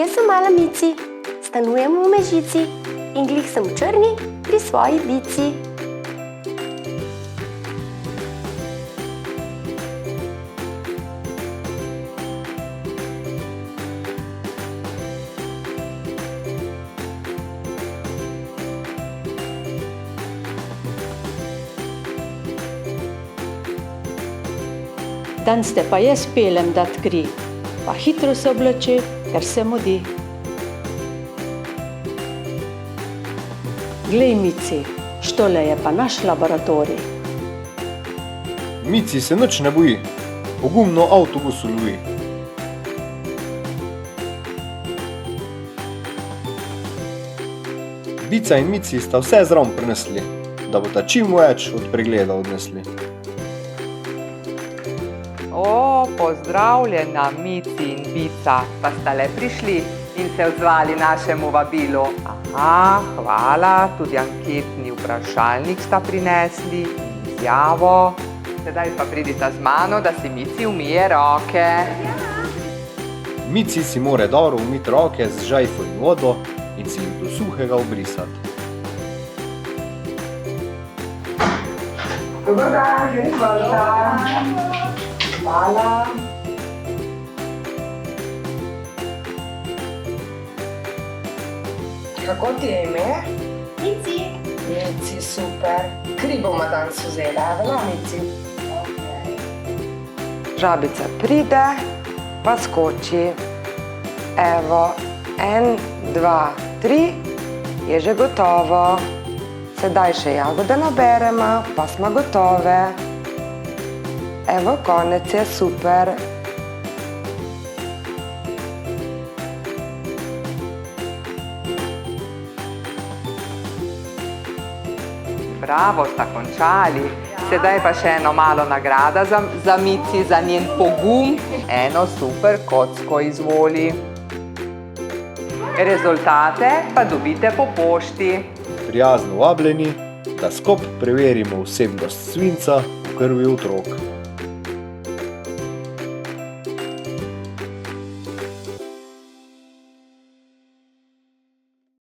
Jaz sem mala Mici, stanujem v Mežici in glih sem v Črni pri svoji Vici. Dan ste pa jaz pelem dat kri, pa hitro se oblači, ker se mudi. Glej, Mici, štole je pa naš laboratorij. Mici se nič ne boji, pogumno avtobusu lovi. Vica in Mici sta vse zraven prinesli, da bo ta čim več od pregleda odnesli. O, pozdravljena, Mici in Vica, pa sta le prišli in se odzvali našemu vabilu. Aha, hvala, tudi anketni vprašalnik sta prinesli, izjavo. Sedaj pa pridita z mano, da si Mici umije roke. Mici si more dobro umiti roke z žajfo in vodo in si jih do suhega obrisati. Dobar dan, hvala. Hvala. Kako ti je ime? Mici. Mici, super. Kri bomo danes vzela, vela, Mici? Žabica pride, pa skoči. Evo, 1, 2, 3, je že gotovo. Sedaj še jagode naberemo, pa smo gotove. Evo, konec je, super. Bravo, sta končali. Sedaj pa še eno malo nagrada za Mici, za njen pogum. Eno super kocko izvoli. Rezultate pa dobite po pošti. Prijazno vabljeni, da skupaj preverimo vsebnost svinca v krvi otrok.